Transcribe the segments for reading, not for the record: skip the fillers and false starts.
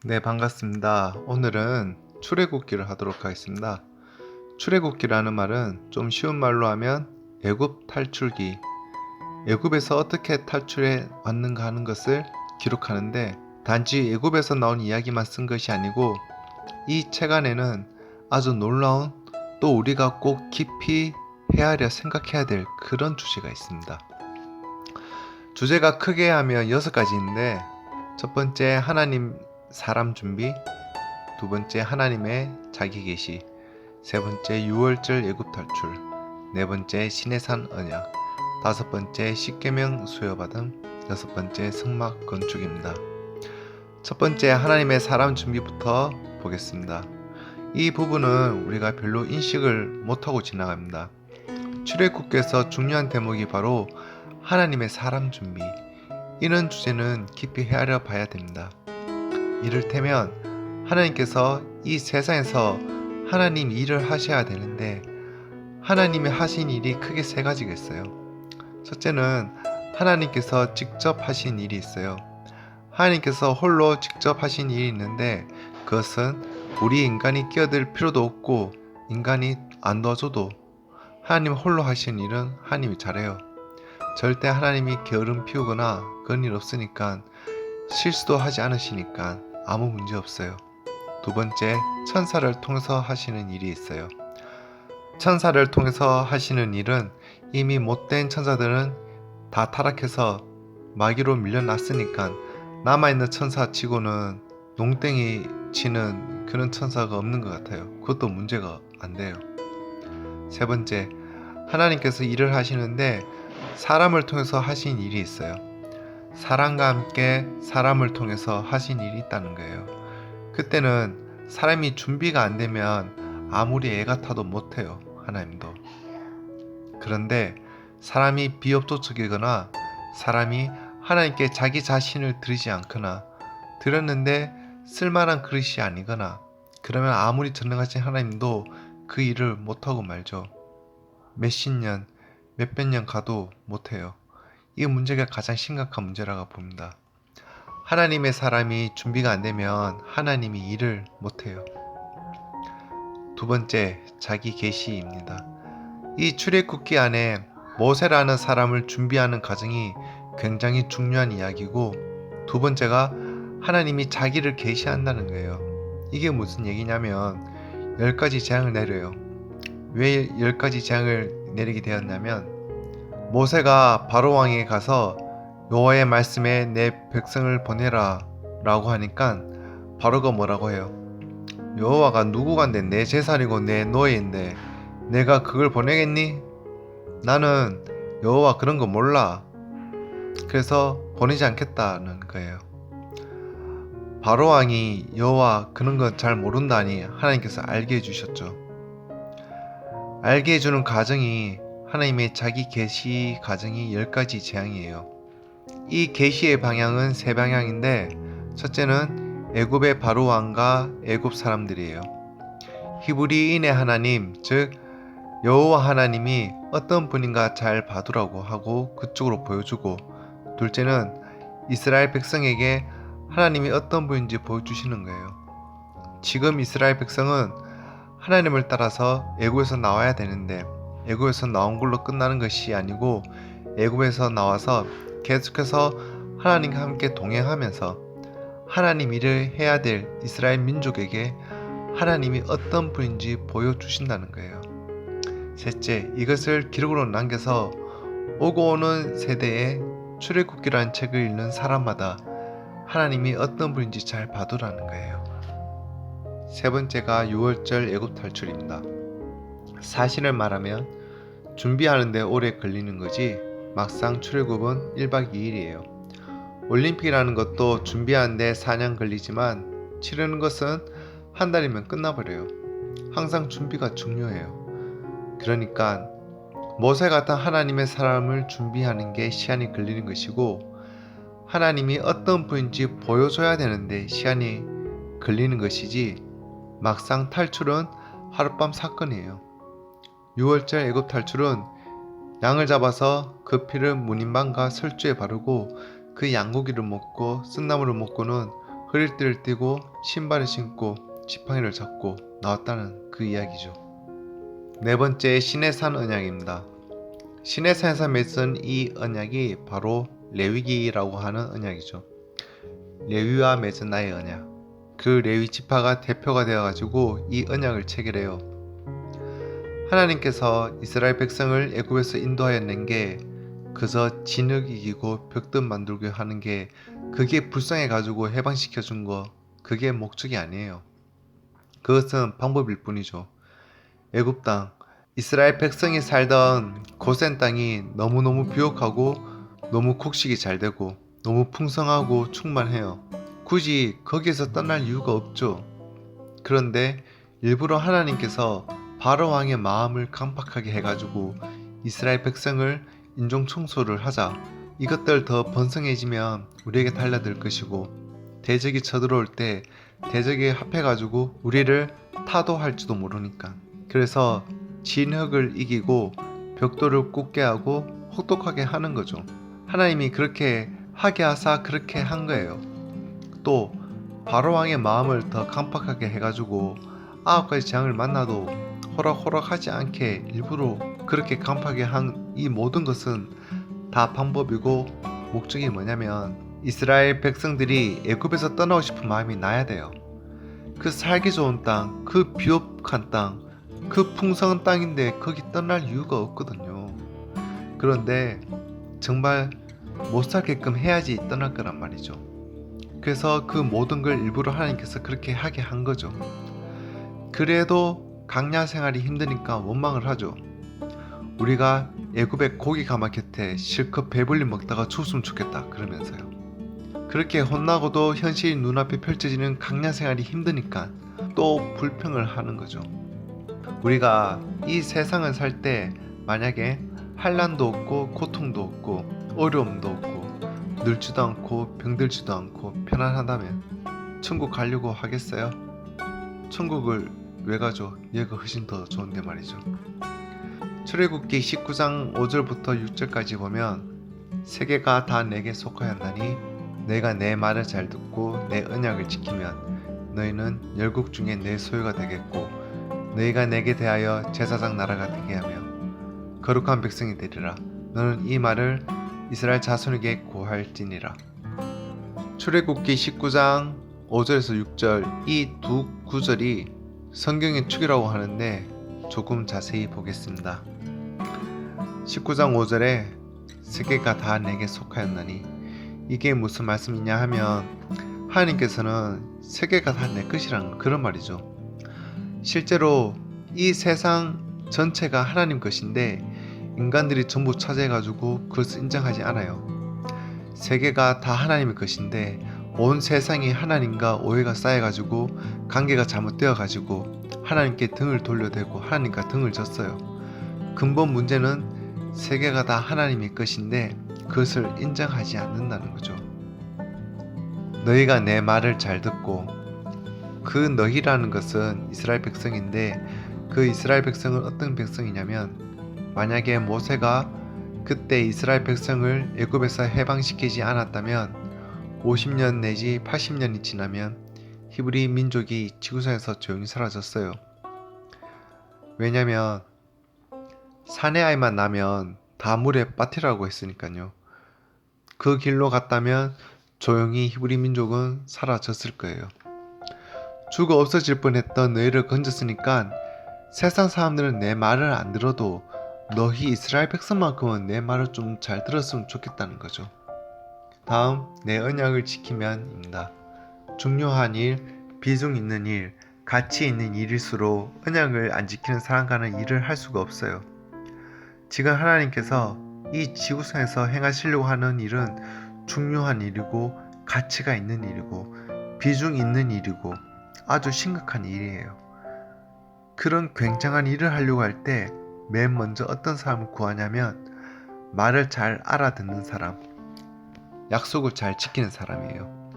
네, 반갑습니다. 오늘은 출애굽기를 하도록 하겠습니다. 출애굽기라는 말은 좀 쉬운 말로 하면 애굽 탈출기, 애굽에서 어떻게 탈출해 왔는가 하는 것을 기록하는데, 단지 애굽에서 나온 이야기만 쓴 것이 아니고 이 책 안에는 아주 놀라운, 또 우리가 꼭 깊이 헤아려 생각해야 될 그런 주제가 있습니다. 주제가 크게 하면 6가지인데, 첫 번째 하나님 사람 준비, 두 번째 하나님의 자기 계시, 세 번째 유월절 애굽 탈출, 네 번째 시내산 언약, 다섯 번째 십계명 수여받음, 여섯 번째 성막 건축입니다. 첫 번째 하나님의 사람 준비부터 보겠습니다. 이 부분은 우리가 별로 인식을 못하고 지나갑니다. 출애굽기에서 중요한 대목이 바로 하나님의 사람 준비, 이런 주제는 깊이 헤아려 봐야 됩니다. 이를테면 하나님께서 이 세상에서 하나님 일을 하셔야 되는데, 하나님이 하신 일이 크게 세 가지가 있어요. 첫째는 하나님께서 직접 하신 일이 있어요. 하나님께서 홀로 직접 하신 일이 있는데, 그것은 우리 인간이 끼어들 필요도 없고 인간이 안 도와줘도 하나님 홀로 하신 일은 하나님이 잘해요. 절대 하나님이 게으름 피우거나 그런 일 없으니까, 실수도 하지 않으시니까 아무 문제 없어요. 두 번째, 천사를 통해서 하시는 일이 있어요. 천사를 통해서 하시는 일은 이미 못된 천사들은 다 타락해서 마귀로 밀려났으니까 남아있는 천사 치고는 농땡이 치는 그런 천사가 없는 것 같아요. 그것도 문제가 안 돼요. 세 번째, 하나님께서 일을 하시는데 사람을 통해서 하신 일이 있어요. 사람과 함께 사람을 통해서 하신 일이 있다는 거예요. 그때는 사람이 준비가 안 되면 아무리 애가 타도 못해요, 하나님도. 그런데 사람이 비협조적이거나 사람이 하나님께 자기 자신을 드리지 않거나, 드렸는데 쓸만한 그릇이 아니거나, 그러면 아무리 전능하신 하나님도 그 일을 못하고 말죠. 몇십 년, 몇백 년 가도 못해요. 이 문제가 가장 심각한 문제라고 봅니다. 하나님의 사람이 준비가 안 되면 하나님이 일을 못해요. 두 번째, 자기 계시입니다. 이 출애굽기 안에 모세라는 사람을 준비하는 과정이 굉장히 중요한 이야기고, 두 번째가 하나님이 자기를 계시한다는 거예요. 이게 무슨 얘기냐면 10가지 재앙을 내려요. 왜 10가지 재앙을 내리게 되었냐면, 모세가 바로왕에게 가서 여호와의 말씀에 내 백성을 보내라 라고 하니까 바로가 뭐라고 해요? 여호와가 누구간데 내 제살이고 내 노예인데 내가 그걸 보내겠니? 나는 여호와 그런 거 몰라. 그래서 보내지 않겠다는 거예요. 바로왕이 여호와 그런 거 잘 모른다니 하나님께서 알게 해주셨죠. 알게 해주는 과정이 하나님의 자기 계시 과정이 10가지 재앙이에요. 이 계시의 방향은 세 방향인데, 첫째는 애굽의 바로왕과 애굽 사람들이에요. 히브리인의 하나님, 즉 여호와 하나님이 어떤 분인가 잘 봐두라고 하고 그쪽으로 보여주고, 둘째는 이스라엘 백성에게 하나님이 어떤 분인지 보여주시는 거예요. 지금 이스라엘 백성은 하나님을 따라서 애굽에서 나와야 되는데, 애굽에서 나온 걸로 끝나는 것이 아니고 애굽에서 나와서 계속해서 하나님과 함께 동행하면서 하나님 일을 해야 될 이스라엘 민족에게 하나님이 어떤 분인지 보여주신다는 거예요. 셋째, 이것을 기록으로 남겨서 오고 오는 세대에 출애굽기라는 책을 읽는 사람마다 하나님이 어떤 분인지 잘 봐두라는 거예요. 세 번째가 유월절 애굽 탈출입니다. 사실을 말하면 준비하는데 오래 걸리는 거지 막상 출애굽은 1박 2일이에요. 올림픽이라는 것도 준비하는데 4년 걸리지만 치르는 것은 한 달이면 끝나버려요. 항상 준비가 중요해요. 그러니까 모세 같은 하나님의 사람을 준비하는 게 시간이 걸리는 것이고, 하나님이 어떤 분인지 보여줘야 되는데 시간이 걸리는 것이지, 막상 탈출은 하룻밤 사건이에요. 유월절 애굽 탈출은 양을 잡아서 그 피를 문인방과 설주에 바르고 그 양고기를 먹고 쓴나물을 먹고는 허리띠를 띠고 신발을 신고 지팡이를 잡고 나왔다는 그 이야기죠. 네 번째, 시내산 언약입니다. 시내산에서 맺은 이 언약이 바로 레위기라고 하는 언약이죠. 레위와 맺은 나의 언약. 그 레위 지파가 대표가 되어가지고 이 언약을 체결해요. 하나님께서 이스라엘 백성을 애굽에서 인도하였는 게 그저 진흙 이기고 벽돌 만들고 하는 게 그게 불쌍해가지고 해방시켜 준 거, 그게 목적이 아니에요. 그것은 방법일 뿐이죠. 애굽 땅, 이스라엘 백성이 살던 고센 땅이 너무너무 비옥하고 너무 곡식이 잘 되고 너무 풍성하고 충만해요. 굳이 거기에서 떠날 이유가 없죠. 그런데 일부러 하나님께서 바로 왕의 마음을 강팍하게 해가지고 이스라엘 백성을 인종 청소를 하자. 이것들 더 번성해지면 우리에게 달려들 것이고 대적이 쳐들어올 때 대적이 합해가지고 우리를 타도할지도 모르니까. 그래서 진흙을 이기고 벽돌을 굳게 하고 혹독하게 하는 거죠. 하나님이 그렇게 하게 하사 그렇게 한 거예요. 또 바로왕의 마음을 더 강팍하게 해가지고 9가지 재앙을 만나도 호락호락하지 않게 일부러 그렇게 강팍하게 한 이 모든 것은 다 방법이고 목적이 뭐냐면 이스라엘 백성들이 애굽에서 떠나고 싶은 마음이 나야 돼요. 그 살기 좋은 땅, 그 비옥한 땅, 그 풍성한 땅인데 거기 떠날 이유가 없거든요. 그런데 정말 못 살게끔 해야지 떠날 거란 말이죠. 그래서 그 모든 걸 일부러 하나님께서 그렇게 하게 한 거죠. 그래도 강야 생활이 힘드니까 원망을 하죠. 우리가 애굽의 고기 가마 곁에 실컷 배불리 먹다가 죽었으면 좋겠다 그러면서요. 그렇게 혼나고도 현실이 눈앞에 펼쳐지는 강야 생활이 힘드니까 또 불평을 하는 거죠. 우리가 이 세상을 살 때 만약에 환난도 없고 고통도 없고 어려움도 없고 늙지도 않고 병들지도 않고 편안하다면 천국 가려고 하겠어요? 천국을 왜 가죠? 얘가 훨씬 더 좋은데 말이죠. 출애굽기 19장 5절부터 6절까지 보면 세계가 다 내게 속하였나니 내가 내 말을 잘 듣고 내 언약을 지키면 너희는 열국 중에 내 소유가 되겠고 너희가 내게 대하여 제사장 나라가 되게 하며 거룩한 백성이 되리라. 너는 이 말을 이스라엘 자손에게 고할지니라. 출애굽기 19장 5절에서 6절 이 두 구절이 성경의 축이라고 하는데 조금 자세히 보겠습니다. 19장 5절에 세계가 다 내게 속하였나니 이게 무슨 말씀이냐 하면 하나님께서는 세계가 다 내 것이라는 그런 말이죠. 실제로 이 세상 전체가 하나님 것인데 인간들이 전부 차지해가지고 그것을 인정하지 않아요. 세계가 다 하나님의 것인데 온 세상이 하나님과 오해가 쌓여가지고 관계가 잘못되어가지고 하나님께 등을 돌려대고 하나님과 등을 졌어요. 근본 문제는 세계가 다 하나님의 것인데 그것을 인정하지 않는다는 거죠. 너희가 내 말을 잘 듣고, 그 너희라는 것은 이스라엘 백성인데 그 이스라엘 백성은 어떤 백성이냐면 만약에 모세가 그때 이스라엘 백성을 애굽에서 해방시키지 않았다면 50년 내지 80년이 지나면 히브리 민족이 지구상에서 조용히 사라졌어요. 왜냐면 사내 아이만 나면 다 물에 빠뜨리라고 했으니까요. 그 길로 갔다면 조용히 히브리 민족은 사라졌을 거예요. 죽어 없어질 뻔했던 너희를 건졌으니까 세상 사람들은 내 말을 안 들어도 너희 이스라엘 백성만큼은 내 말을 좀 잘 들었으면 좋겠다는 거죠. 다음, 내 언약을 지키면입니다. 중요한 일, 비중 있는 일, 가치 있는 일일수록 언약을 안 지키는 사람과는 일을 할 수가 없어요. 지금 하나님께서 이 지구상에서 행하시려고 하는 일은 중요한 일이고 가치가 있는 일이고 비중 있는 일이고 아주 심각한 일이에요. 그런 굉장한 일을 하려고 할 때 맨 먼저 어떤 사람을 구하냐면 말을 잘 알아듣는 사람, 약속을 잘 지키는 사람이에요.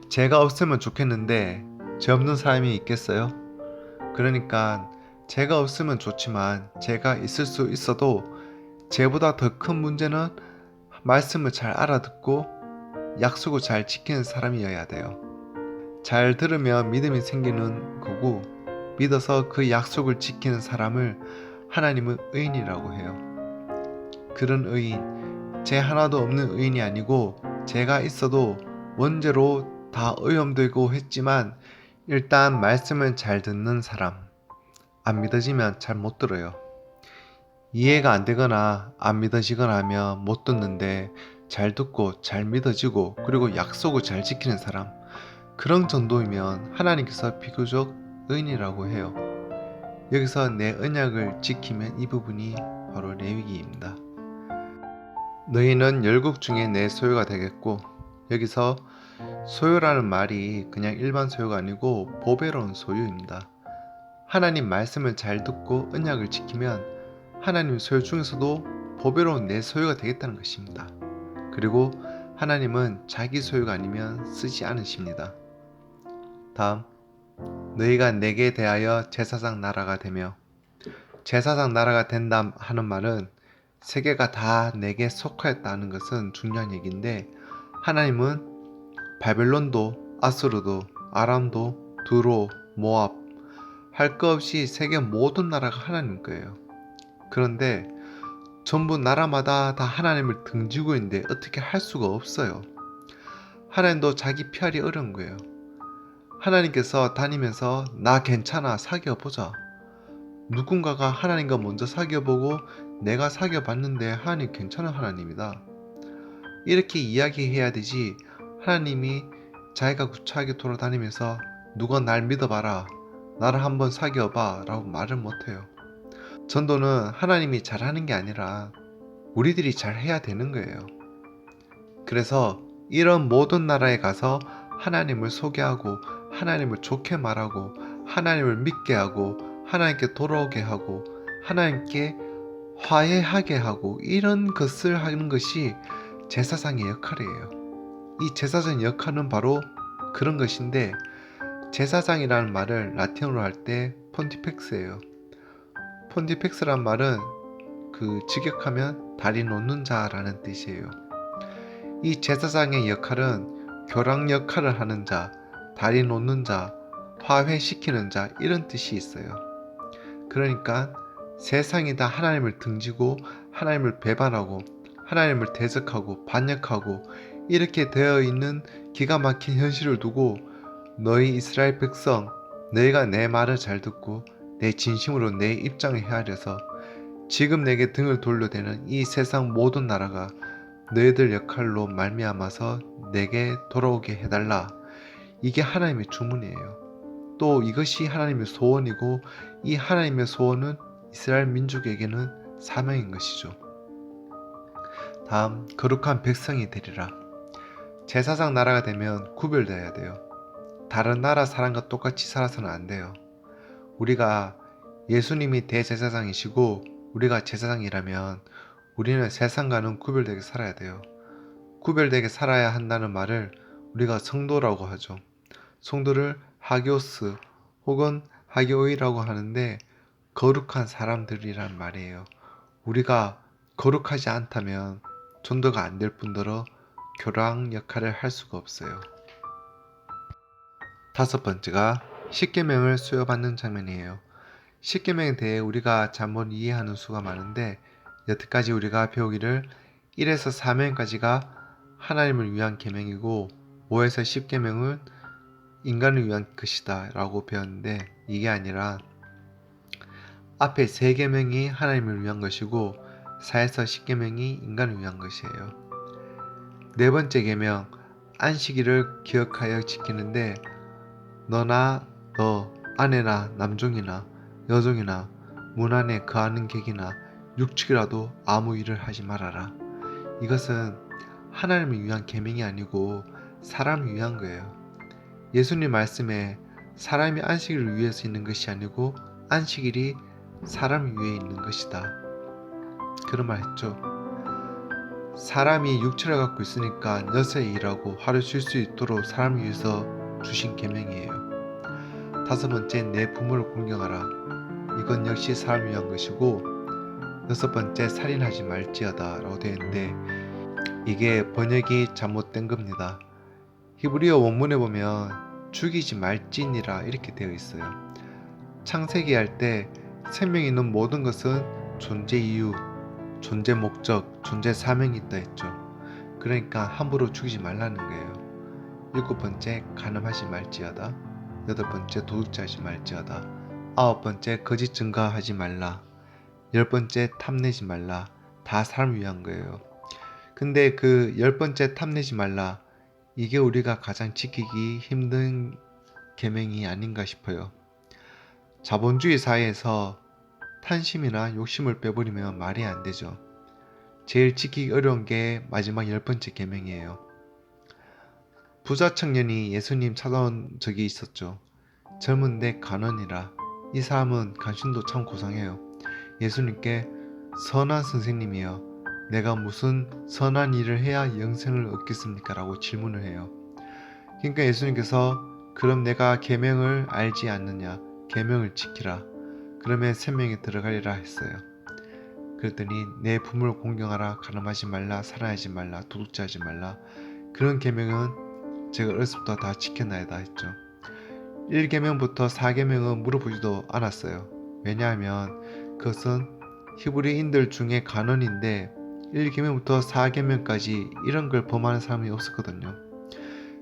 제가 없으면 좋겠는데 제 없는 사람이 있겠어요? 그러니까 제가 없으면 좋지만 제가 있을 수 있어도 제보다 더 큰 문제는 말씀을 잘 알아듣고 약속을 잘 지키는 사람이어야 돼요. 잘 들으면 믿음이 생기는 거고, 믿어서 그 약속을 지키는 사람을 하나님은 의인이라고 해요. 그런 의인, 죄 하나도 없는 의인이 아니고 죄가 있어도 원죄로 다 오염되고 했지만 일단 말씀을 잘 듣는 사람. 안 믿어지면 잘 못 들어요. 이해가 안 되거나 안 믿어지거나 하면 못 듣는데 잘 듣고 잘 믿어지고 그리고 약속을 잘 지키는 사람. 그런 정도이면 하나님께서 비교적 의인이라고 해요. 여기서 내 언약을 지키면 이 부분이 바로 레위기입니다. 너희는 열국 중에 내 소유가 되겠고, 여기서 소유라는 말이 그냥 일반 소유가 아니고 보배로운 소유입니다. 하나님 말씀을 잘 듣고 언약을 지키면 하나님 소유 중에서도 보배로운 내 소유가 되겠다는 것입니다. 그리고 하나님은 자기 소유가 아니면 쓰지 않으십니다. 다음, 너희가 내게 대하여 제사장 나라가 되며, 제사장 나라가 된다 하는 말은 세계가 다 내게 속하였다는 것은 중요한 얘기인데, 하나님은 바벨론도 아수르도 아람도 두로 모압 할 것 없이 세계 모든 나라가 하나님 거예요. 그런데 전부 나라마다 다 하나님을 등지고 있는데 어떻게 할 수가 없어요. 하나님도 자기 피할이 어려운 거예요. 하나님께서 다니면서 나 괜찮아 사귀어보자. 누군가가 하나님과 먼저 사귀어보고 내가 사귀어봤는데 하나님 괜찮은 하나님이다. 이렇게 이야기해야 되지, 하나님이 자기가 구차하게 돌아다니면서 누가 날 믿어봐라, 나를 한번 사귀어봐 라고 말을 못해요. 전도는 하나님이 잘하는 게 아니라 우리들이 잘해야 되는 거예요. 그래서 이런 모든 나라에 가서 하나님을 소개하고 하나님을 좋게 말하고 하나님을 믿게 하고 하나님께 돌아오게 하고 하나님께 화해하게 하고 이런 것을 하는 것이 제사장의 역할이에요. 이 제사장의 역할은 바로 그런 것인데, 제사장이라는 말을 라틴어로 할 때 폰티펙스예요. 폰티펙스란 말은 직역하면 다리 놓는 자라는 뜻이에요. 이 제사장의 역할은 교랑 역할을 하는 자, 다리 놓는 자, 화해시키는 자 이런 뜻이 있어요. 그러니까 세상이 다 하나님을 등지고 하나님을 배반하고 하나님을 대적하고 반역하고 이렇게 되어 있는 기가 막힌 현실을 두고, 너희 이스라엘 백성, 너희가 내 말을 잘 듣고 내 진심으로 내 입장을 헤아려서 지금 내게 등을 돌려대는 이 세상 모든 나라가 너희들 역할로 말미암아서 내게 돌아오게 해달라. 이게 하나님의 주문이에요. 또 이것이 하나님의 소원이고, 이 하나님의 소원은 이스라엘 민족에게는 사명인 것이죠. 다음, 거룩한 백성이 되리라. 제사장 나라가 되면 구별되어야 돼요. 다른 나라 사람과 똑같이 살아서는 안 돼요. 우리가 예수님이 대제사장이시고 우리가 제사장이라면 우리는 세상과는 구별되게 살아야 돼요. 구별되게 살아야 한다는 말을 우리가 성도라고 하죠. 성도를 하기오스 혹은 하기오이라고 하는데 거룩한 사람들이란 말이에요. 우리가 거룩하지 않다면 전도가 안 될 뿐더러 교랑 역할을 할 수가 없어요. 다섯 번째가 십계명을 수여받는 장면이에요. 십계명에 대해 우리가 잘못 이해하는 수가 많은데, 여태까지 우리가 배우기를 1에서 4명까지가 하나님을 위한 계명이고 5에서 10계명은 인간을 위한 것이다 라고 배웠는데, 이게 아니라 앞에 3계명이 하나님을 위한 것이고 4에서 10계명이 인간을 위한 것이에요. 네 번째 계명, 안식일을 기억하여 지키는데, 너나 너 아내나 남종이나 여종이나 문 안에 거하는 객이나 육축이라도 아무 일을 하지 말아라. 이것은 하나님을 위한 계명이 아니고 사람을 위한 거예요. 예수님 말씀에 사람이 안식일을 위해서 있는 것이 아니고 안식일이 사람을 위해 있는 것이다, 그런 말 했죠. 사람이 육체를 갖고 있으니까 여세 일하고 하루 쉴 수 있도록 사람을 위해서 주신 계명이에요. 다섯 번째, 내 부모를 공경하라. 이건 역시 사람을 위한 것이고, 여섯 번째, 살인하지 말지어다 라고 되어 있는데, 이게 번역이 잘못된 겁니다. 히브리어 원문에 보면 죽이지 말지니라 이렇게 되어 있어요. 창세기 할 때 생명이 있는 모든 것은 존재 이유, 존재 목적, 존재 사명이 있다 했죠. 그러니까 함부로 죽이지 말라는 거예요. 7번째 간음하지 말지어다. 8번째 도둑질하지 말지어다. 9번째 거짓 증거하지 말라. 10번째 탐내지 말라. 다 사람을 위한 거예요. 근데 그 10번째 탐내지 말라, 이게 우리가 가장 지키기 힘든 계명이 아닌가 싶어요. 자본주의 사회에서 탐심이나 욕심을 빼버리면 말이 안 되죠. 제일 지키기 어려운 게 마지막 10번째 계명이에요. 부자 청년이 예수님 찾아온 적이 있었죠. 젊은데 간원이라. 이 사람은 간신도 참 고상해요. 예수님께 선한 선생님이여, 내가 무슨 선한 일을 해야 영생을 얻겠습니까? 라고 질문을 해요. 그러니까 예수님께서 그럼 내가 계명을 알지 않느냐? 계명을 지키라. 그러면 생명에 들어가리라 했어요. 그랬더니 내 부모를 공경하라, 간음하지 말라, 살인하지 말라, 도둑질하지 말라. 그런 계명은 제가 어렸을 때부터 다 지켜나야다 했죠. 1계명부터 4계명은 물어보지도 않았어요. 왜냐하면 그것은 히브리인들 중에 간언인데 1계명부터 4계명까지 이런 걸 범하는 사람이 없었거든요.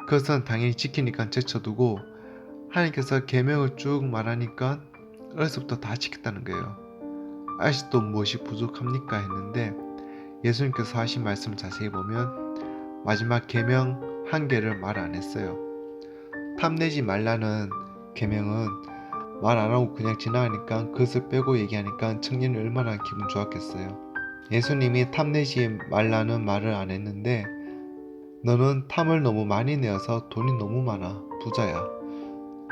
그것은 당연히 지키니까 제쳐두고 하나님께서 계명을 쭉 말하니까 어렸을 때부터 다 지켰다는 거예요. 아직도 무엇이 부족합니까? 했는데 예수님께서 하신 말씀 자세히 보면 마지막 계명 1개를 말 안 했어요. 탐내지 말라는 계명은 말 안 하고 그냥 지나가니까 그것을 빼고 얘기하니까 청년이 얼마나 기분 좋았겠어요. 예수님이 탐내지 말라는 말을 안 했는데 너는 탐을 너무 많이 내어서 돈이 너무 많아. 부자야.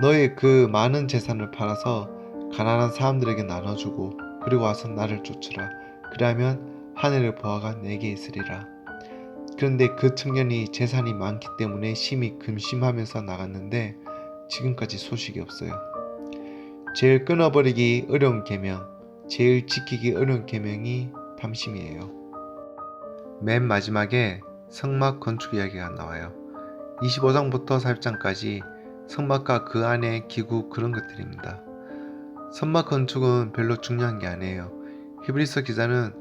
너의 그 많은 재산을 팔아서 가난한 사람들에게 나눠주고 그리고 와서 나를 쫓으라. 그러면 하늘의 보화가 내게 있으리라. 그런데 그 청년이 재산이 많기 때문에 심히 근심하면서 나갔는데 지금까지 소식이 없어요. 제일 끊어버리기 어려운 계명, 제일 지키기 어려운 계명이 탐심이에요. 맨 마지막에 성막 건축 이야기가 나와요. 25장부터 40장까지 성막과 그 안의 기구 그런 것들입니다. 성막 건축은 별로 중요한 게 아니에요. 히브리서 기자는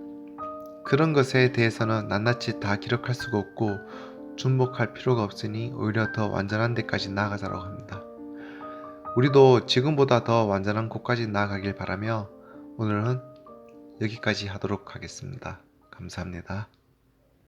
그런 것에 대해서는 낱낱이 다 기록할 수가 없고 중복할 필요가 없으니 오히려 더 완전한 데까지 나아가자라고 합니다. 우리도 지금보다 더 완전한 곳까지 나아가길 바라며 오늘은 여기까지 하도록 하겠습니다. 감사합니다.